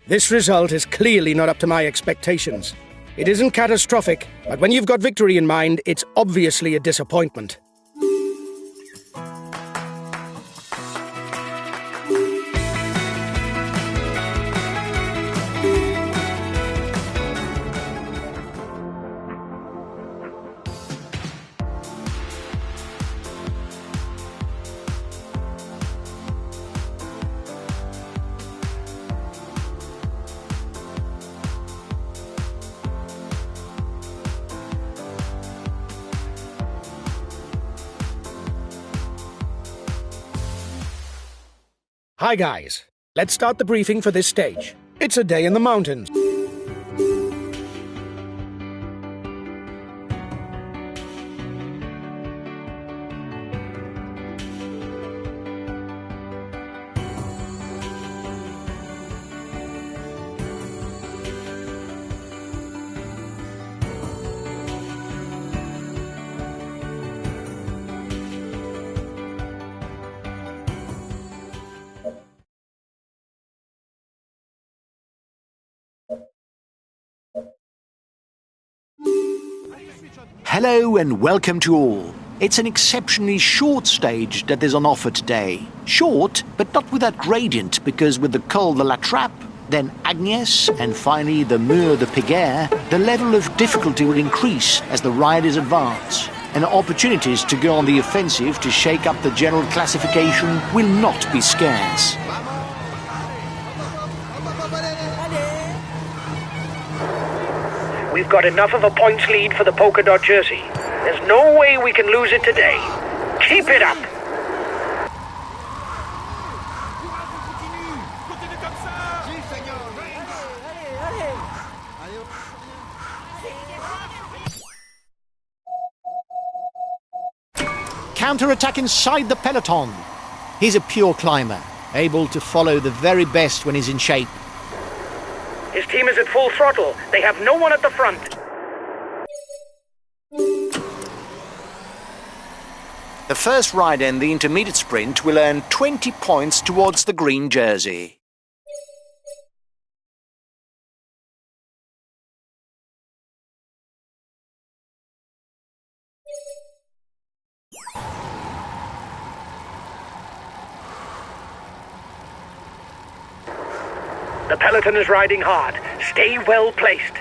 This result is clearly not up to my expectations. It isn't catastrophic, but when you've got victory in mind, it's obviously a disappointment. Hi guys, let's start the briefing for this stage. It's a day in the mountains. Hello and welcome to all. It's an exceptionally short stage that is on offer today. Short, but not with that gradient, because with the Col de la Trappe, then Agnes, and finally the Mur de Péguerre, the level of difficulty will increase as the riders advance, and opportunities to go on the offensive to shake up the general classification will not be scarce. We've got enough of a points lead for the polka dot jersey. There's no way we can lose it today. Keep it up! Counter-attack inside the peloton. He's a pure climber, able to follow the very best when he's in shape. His team is at full throttle. They have no one at the front. The first rider in the intermediate sprint will earn 20 points towards the green jersey. The peloton is riding hard. Stay well placed.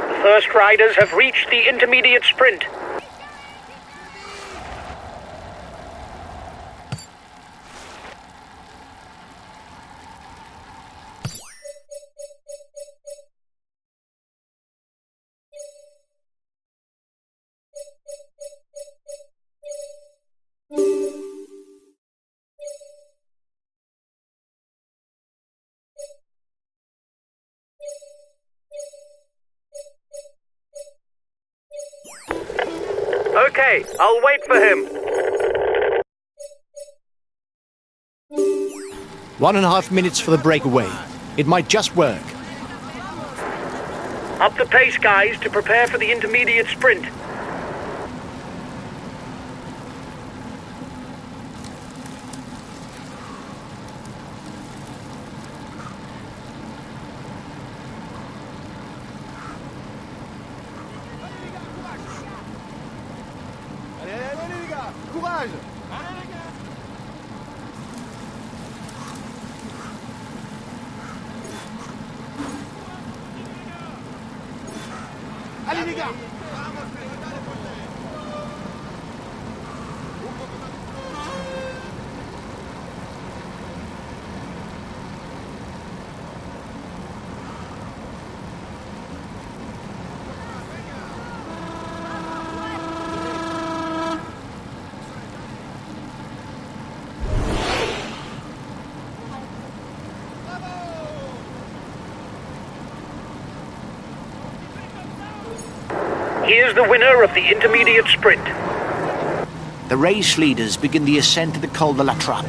The first riders have reached the intermediate sprint. Okay, I'll wait for him. 1.5 minutes for the breakaway. It might just work. Up the pace, guys, to prepare for the intermediate sprint. Allez les gars! Here's the winner of the intermediate sprint. The race leaders begin the ascent to the Col de la Trappe,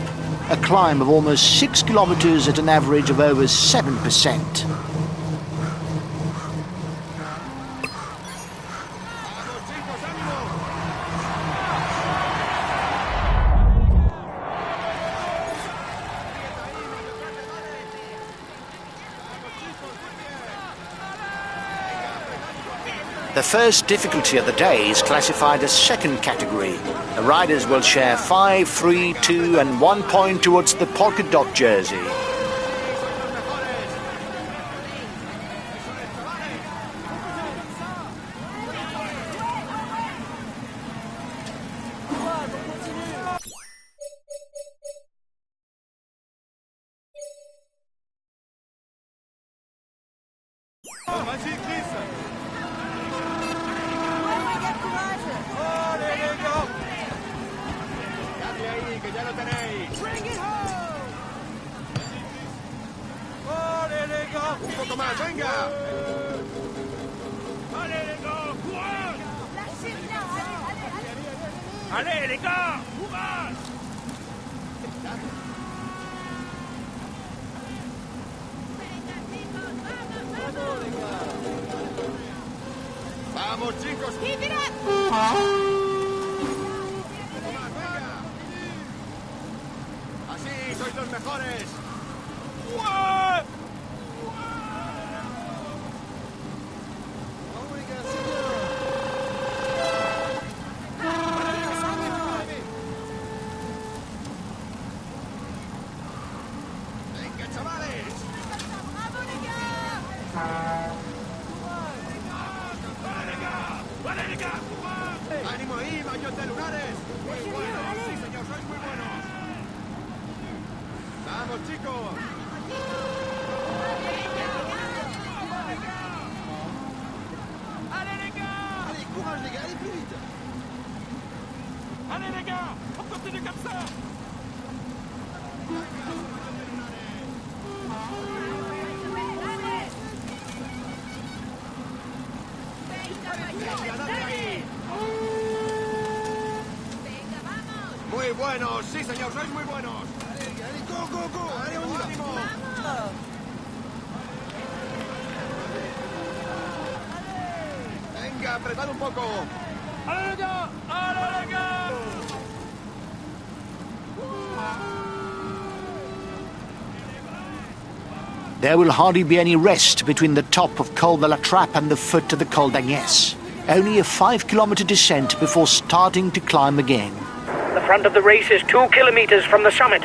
a climb of almost 6 kilometers at an average of over 7%. The first difficulty of the day is classified as second category. The riders will share 5, 3, 2 and 1 point towards the polka dot jersey. Un poco más, venga. Allez, les gars, courage. Vamos, chicos. Keep it up. Así, sois los mejores. Venga, chavales. ¡Ánimo ahí, mayos de lunares! ¡Muy buenos! ¡Sí, señor! ¡Sois muy buenos! ¡Vamos, chicos! ¡Allez, les gars! Allez, courage, les gars! Allez, plus vite! Allez, les gars! On continue comme ça! Muy buenos, sí señor, sois muy buenos. Allez, go, go, go. Allez, on y va. ¡Ánimo! Venga, apretad un poco. ¡Allez, les gars! ¡Allez, les gars! There will hardly be any rest between the top of Col de la Trappe and the foot of the Col d'Agnès. Only a 5-kilometer descent before starting to climb again. The front of the race is 2 kilometers from the summit.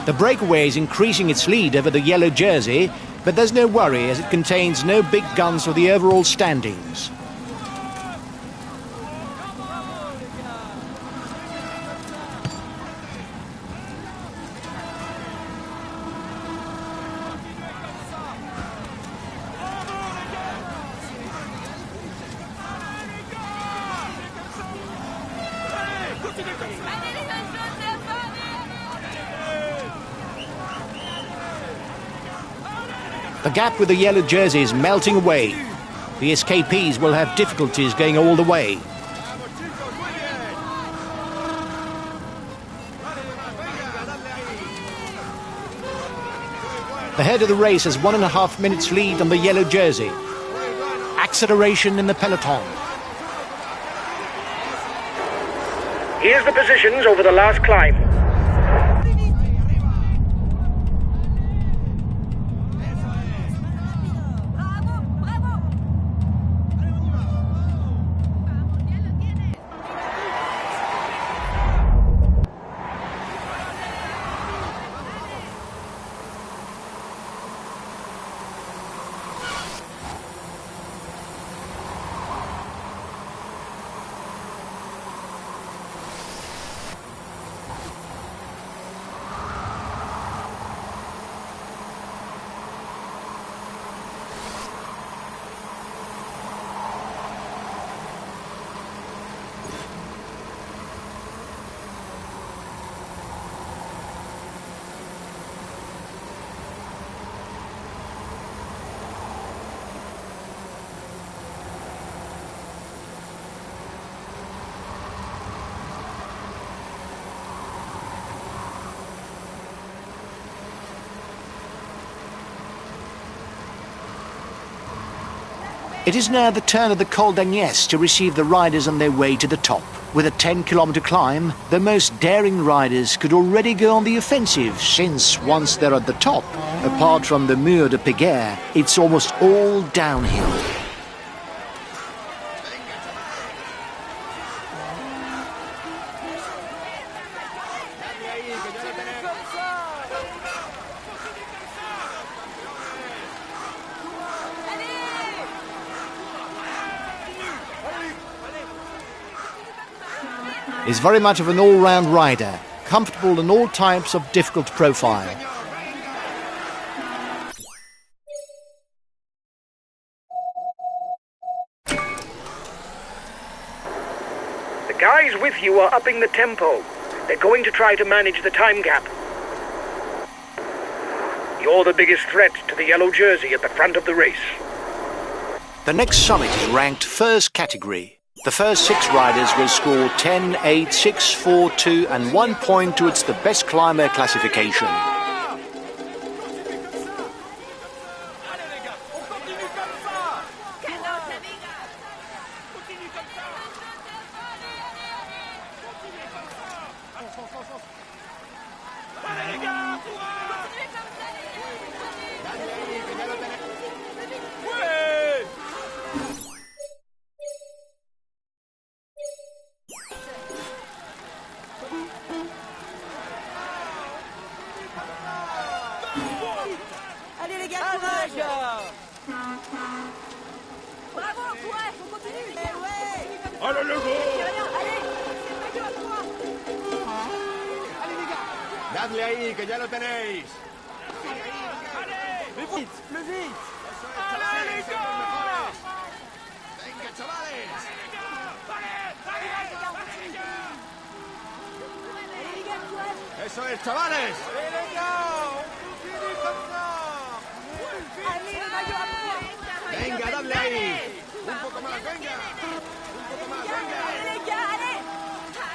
The breakaway is increasing its lead over the yellow jersey, but there's no worry as it contains no big guns for the overall standings. The gap with the yellow jersey is melting away. The escapees will have difficulties going all the way. The head of the race has 1.5 minutes lead on the yellow jersey. Acceleration in the peloton. Here's the positions over the last climb. It is now the turn of the Col d'Agnès to receive the riders on their way to the top. With a 10-kilometer climb, the most daring riders could already go on the offensive, since once they're at the top, apart from the Mur de Péguerre, it's almost all downhill. Is very much of an all-round rider, comfortable in all types of difficult profile. The guys with you are upping the tempo. They're going to try to manage the time gap. You're the biggest threat to the yellow jersey at the front of the race. The next summit is ranked first category. The first 6 riders will score 10, 8, 6, 4, 2 and 1 point towards the best climber classification. Allez les gars, courage! Bravo, courage, on continue! Ouais! Allez, le go! Allez, c'est pas que à toi! Allez les gars! Dadle ahí, que ya lo tenéis! Allez! Plus vite, plus vite! Allez les gars! Venga, chavales! Allez les gars, courage! Eso es, chavales! Allez les gars! On continue comme ça! Allez, le maillot à poids! Venga, dadle ahí! Un poco más, venga! Un poco más, venga! Allez les gars, allez!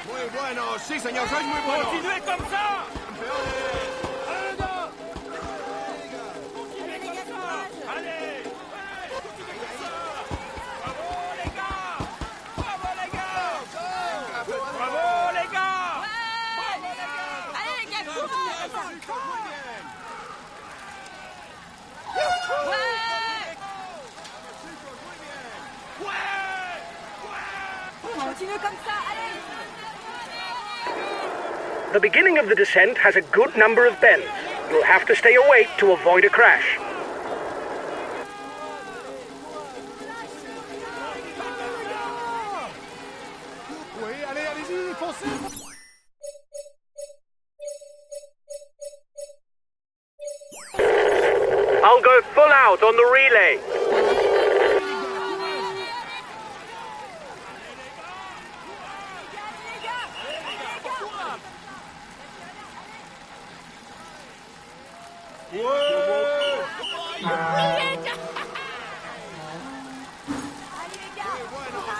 Muy bueno, sí señor, sois muy buenos. Continuez comme ça! Campeones. Allez les gars, courage! Allez! Bravo les gars! Bravo les gars! Bravo les gars! Allez les gars, courage! Muy bien. Continuez comme ça, allez! The beginning of the descent has a good number of bends. You'll have to stay awake to avoid a crash. Oui, allez, allez-y, foncez. I'll go full out on the relay.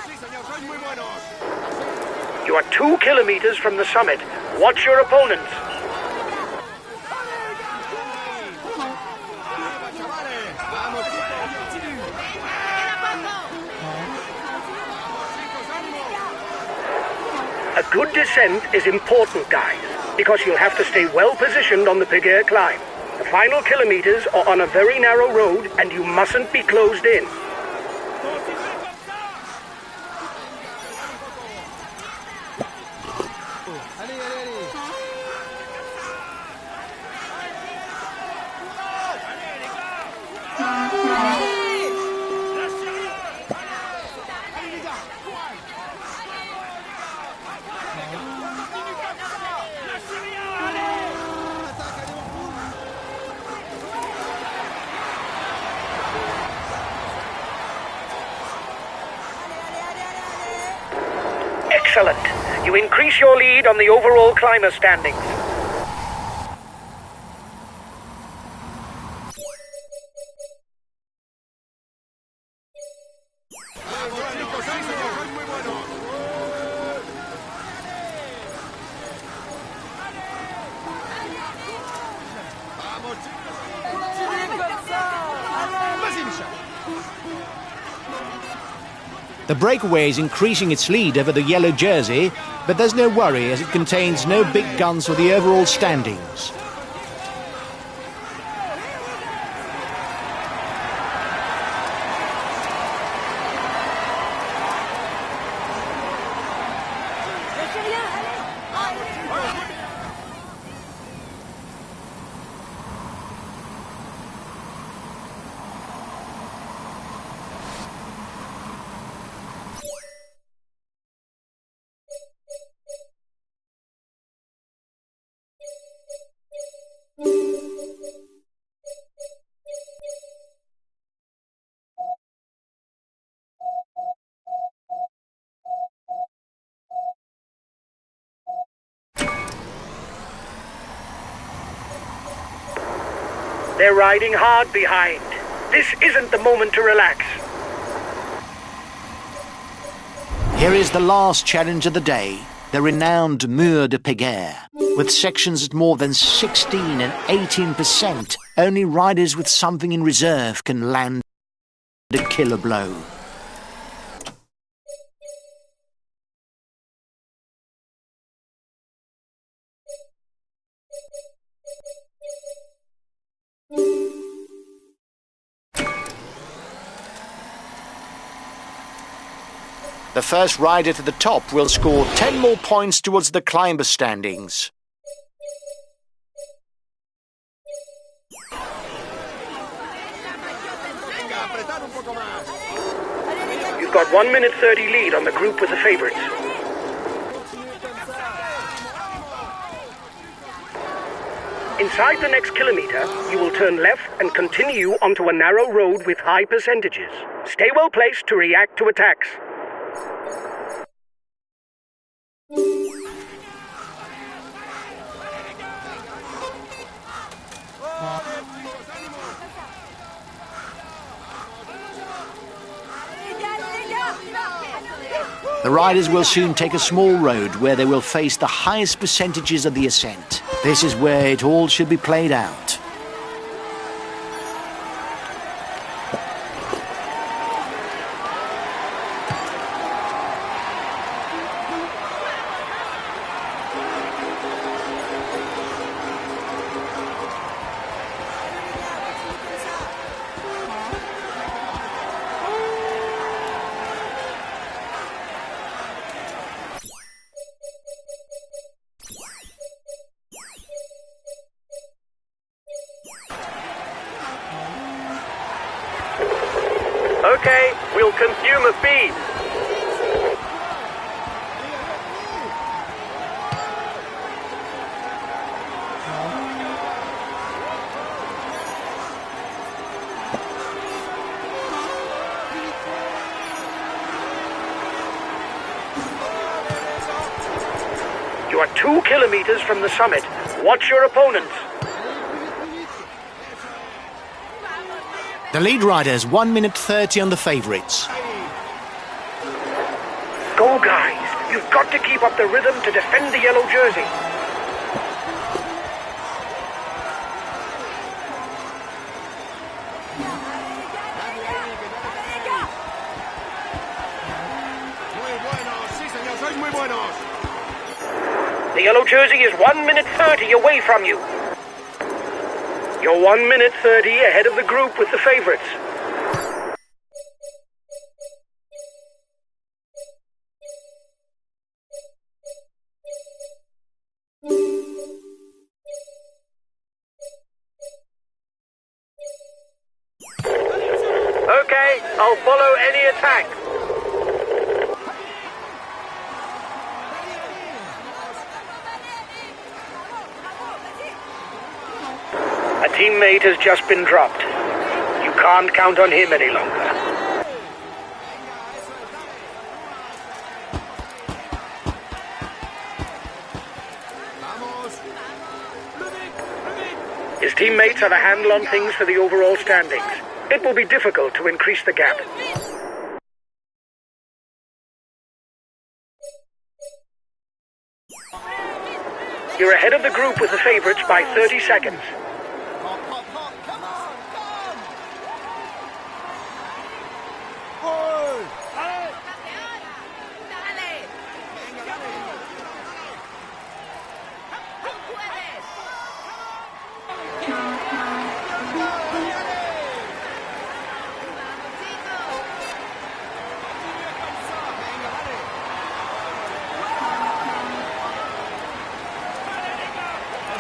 Sí señor, sois muy buenos. You are 2 kilometers from the summit. Watch your opponents. Chavales, vamos, A good descent is important, guys, because you'll have to stay well positioned on the Péguerre climb. The final kilometers are on a very narrow road and you mustn't be closed in. allez, allez, allez. Excellent. You increase your lead on the overall climber standings. Vamos, chicos, sí señor, sois muy buenos. Vamos, chicos. Continuez comme ça! Allez! Vas-y, Michel. The breakaway is increasing its lead over the yellow jersey, but there's no worry as it contains no big guns for the overall standings. They're riding hard behind. This isn't the moment to relax. Here is the last challenge of the day, the renowned Mur de Peguere. With sections at more than 16 and 18%, only riders with something in reserve can land a killer blow. The first rider to the top will score 10 more points towards the climber standings. You've got 1 minute 30 lead on the group with the favorites. Inside the next kilometer, you will turn left and continue onto a narrow road with high percentages. Stay well placed to react to attacks. The riders will soon take a small road where they will face the highest percentages of the ascent. This is where it all should be played out. Okay, we'll consume a feed. You are 2 kilometers from the summit. Watch your opponents. The lead riders 1 minute 30 on the favourites. Go, guys. You've got to keep up the rhythm to defend the yellow jersey. The yellow jersey is 1 minute 30 away from you. You're 1 minute 30 ahead of the group with the favorites. Okay, I'll follow any attack. A teammate has just been dropped. You can't count on him any longer. His teammates have a handle on things for the overall standings. It will be difficult to increase the gap. You're ahead of the group with the favorites by 30 seconds.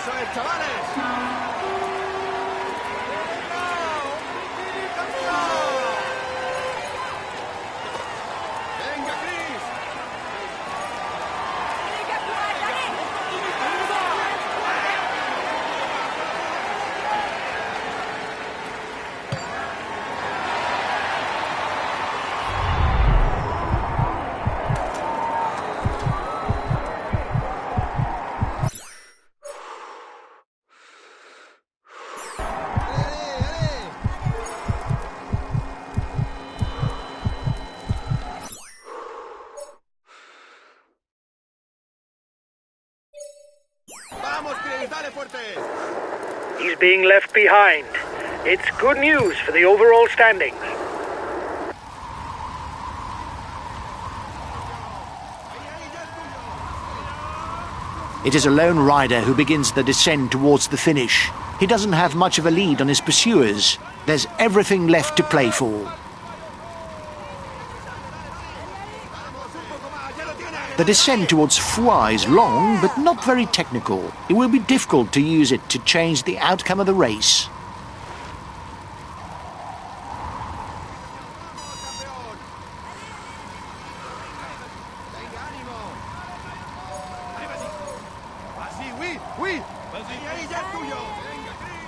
Eso es, chavales. Venga, Chris. Vamos, Chris, dale fuerte. He's being left behind. It's good news for the overall standings. It is a lone rider who begins the descent towards the finish. He doesn't have much of a lead on his pursuers. There's everything left to play for. The descent towards Foix is long, but not very technical. It will be difficult to use it to change the outcome of the race. Venga, ánimo. Así, oui, oui. Ahí ya es tuyo. Venga, Chris.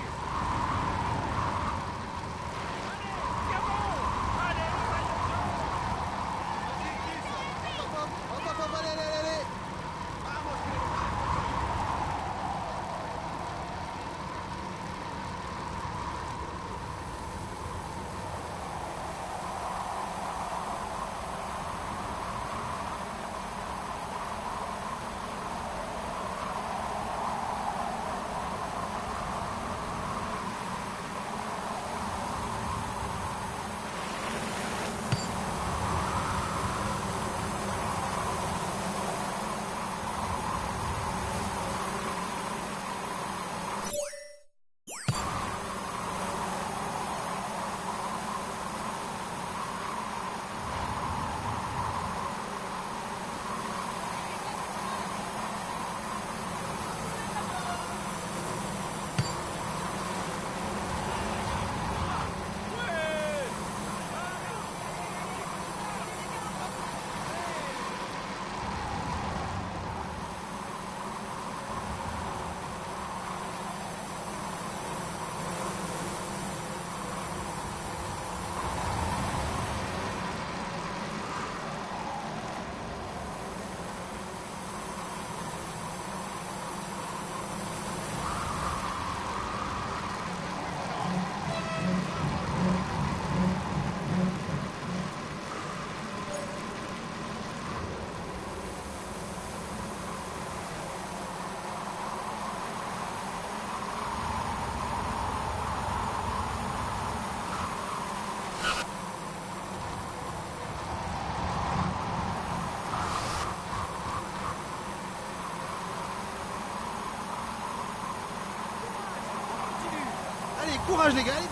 Allez, courage les gars, allez.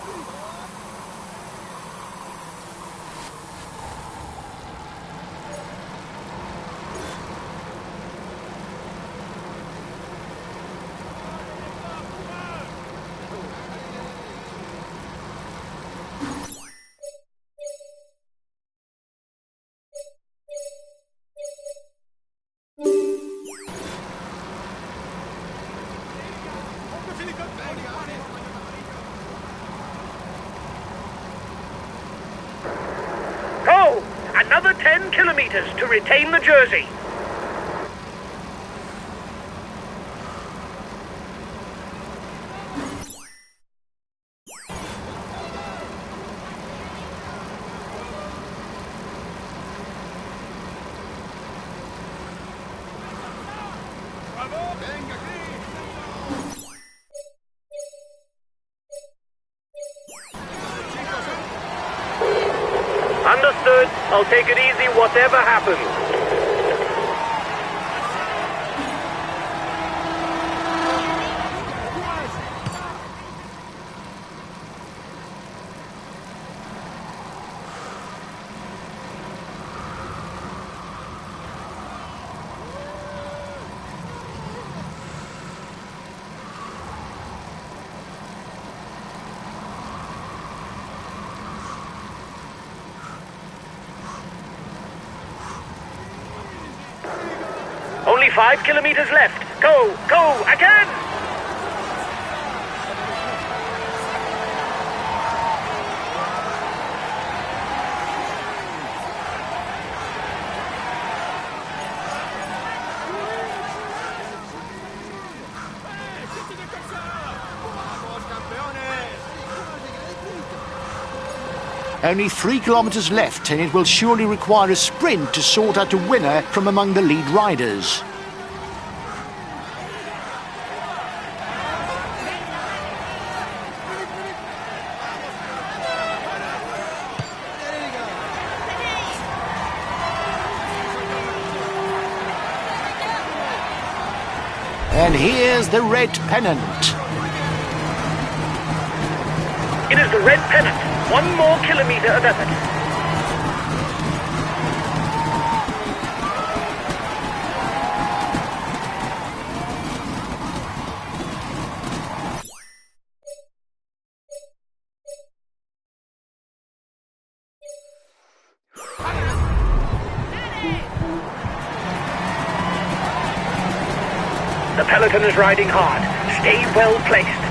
Go! Another 10 kilometers to retain the jersey. Venga, Chris. Understood. I'll take it easy whatever happens. Only 5 kilometers left. Go, go, again! ¡Vamos, campeones! Only 3 kilometers left, and it will surely require a sprint to sort out a winner from among the lead riders. And here's the red pennant. It is the red pennant. 1 more kilometer of effort. The peloton is riding hard. Stay well placed.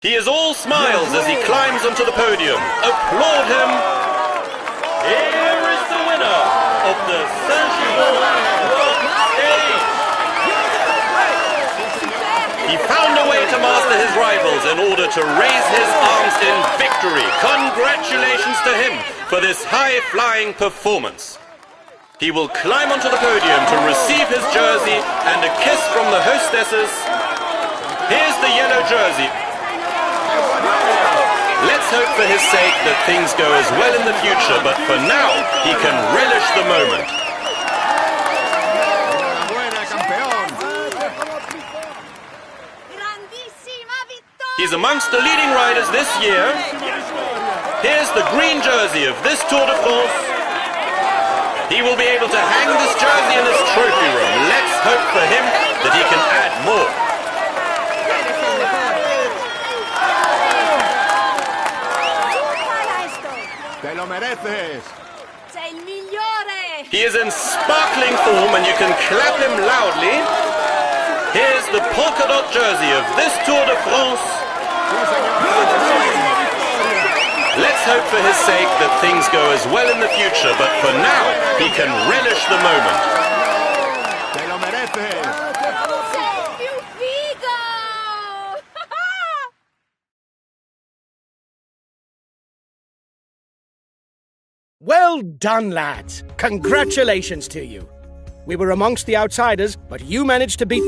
He is all smiles as he climbs onto the podium. Applaud him. Here is the winner of the Saint-Girons World Stage. He found a way to master his rivals in order to raise his arms in victory. Congratulations to him for this high-flying performance. He will climb onto the podium to receive his jersey and a kiss from the hostesses. Here's the yellow jersey. Let's hope for his sake that things go as well in the future, but for now, he can relish the moment. ¡Enhorabuena, campeón! Grandissima vittoria! He's amongst the leading riders this year. Here's the green jersey of this Tour de France. He will be able to hang this jersey in his trophy room. Let's hope for him that he can add more. ¡Te lo mereces! Sei il migliore! He is in sparkling form and you can clap him loudly. Here's the polka dot jersey of this Tour de France. Let's hope for his sake that things go as well in the future, but for now, he can relish the moment. ¡Te lo mereces! Sei più figo! Well done, lads. Congratulations to you. We were amongst the outsiders, but you managed to beat...